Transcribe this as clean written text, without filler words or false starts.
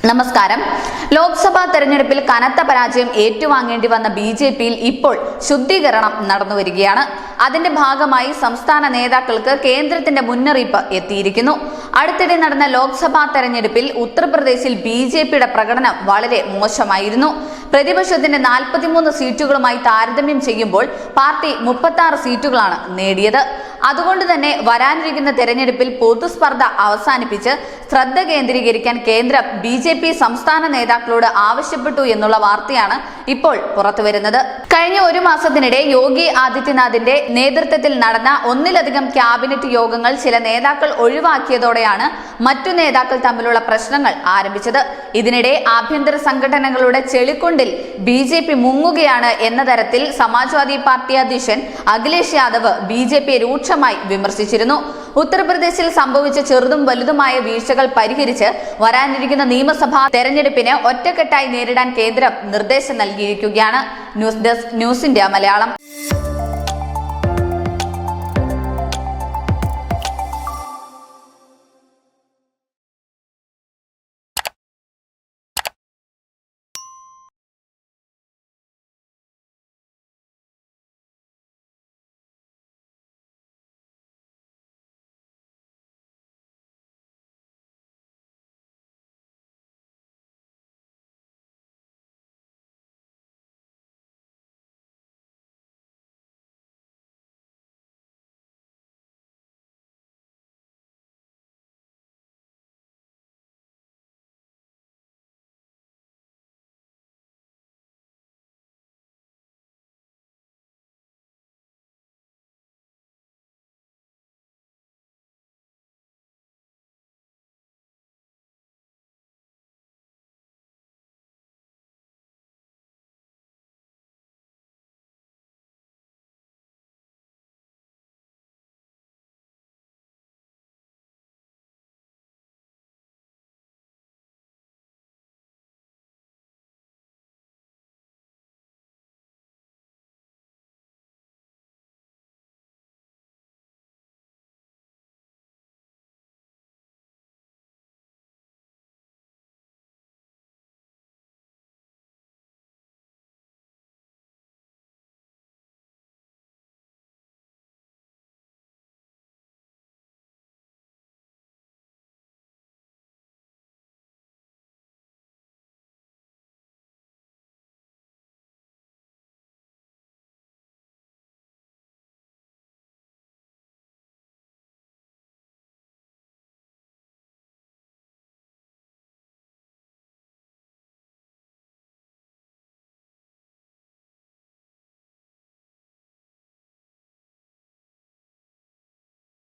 നമസ്കാരം. ലോക്സഭാ തെരഞ്ഞെടുപ്പിൽ കനത്ത പരാജയം ഏറ്റുവാങ്ങേണ്ടി വന്ന ബി.ജെ.പിയിൽ ഇപ്പോൾ ശുദ്ധീകരണം നടന്നുവരികയാണ്. അതിന്റെ ഭാഗമായി സംസ്ഥാന നേതാക്കൾക്ക് കേന്ദ്രത്തിന്റെ മുന്നറിയിപ്പ് എത്തിയിരിക്കുന്നു. അടുത്തിടെ നടന്ന ലോക്സഭാ തെരഞ്ഞെടുപ്പിൽ ഉത്തർപ്രദേശിൽ ബി.ജെ.പിയുടെ പ്രകടനം വളരെ മോശമായിരുന്നു. പ്രതിപക്ഷത്തിന്റെ 43 സീറ്റുകളുമായി താരതമ്യം ചെയ്യുമ്പോൾ പാർട്ടി 36 സീറ്റുകളാണ് നേടിയത്. അതുകൊണ്ട് തന്നെ വരാനിരിക്കുന്ന തെരഞ്ഞെടുപ്പിൽ പൊതുസ്പർദ്ധ അവസാനിപ്പിച്ച് ശ്രദ്ധ കേന്ദ്രീകരിക്കാൻ കേന്ദ്രം ബി.ജെ.പി സംസ്ഥാന നേതാക്കളോട് ആവശ്യപ്പെട്ടു എന്നുള്ള വാർത്തയാണ് ഇപ്പോൾ പുറത്തുവരുന്നത്. കഴിഞ്ഞ ഒരു മാസത്തിനിടെ യോഗി ആദിത്യനാഥിന്റെ നേതൃത്വത്തിൽ നടന്ന ഒന്നിലധികം ക്യാബിനറ്റ് യോഗങ്ങൾ ചില നേതാക്കൾ ഒഴിവാക്കിയതോടെയാണ് മറ്റു നേതാക്കൾ തമ്മിലുള്ള പ്രശ്നങ്ങൾ ആരംഭിച്ചത്. ഇതിനിടെ ആഭ്യന്തര സംഘടനകളുടെ ചെളിക്കുണ്ടിൽ ബി.ജെ.പി മുങ്ങുകയാണ് എന്ന തരത്തിൽ സമാജ്വാദി പാർട്ടി അധ്യക്ഷൻ അഖിലേഷ് യാദവ് ബി.ജെ.പിയെ രൂക്ഷമായി വിമർശിച്ചിരുന്നു. ഉത്തർപ്രദേശിൽ സംഭവിച്ച ചെറുതും വലുതുമായ വീഴ്ചകൾ പരിഹരിച്ച് വരാനിരിക്കുന്ന നിയമസഭാ തെരഞ്ഞെടുപ്പിന് ഒറ്റക്കെട്ടായി നേരിടാൻ കേന്ദ്രം നിർദ്ദേശം നൽകിയിരിക്കുകയാണ്. News desk news India Malayalam.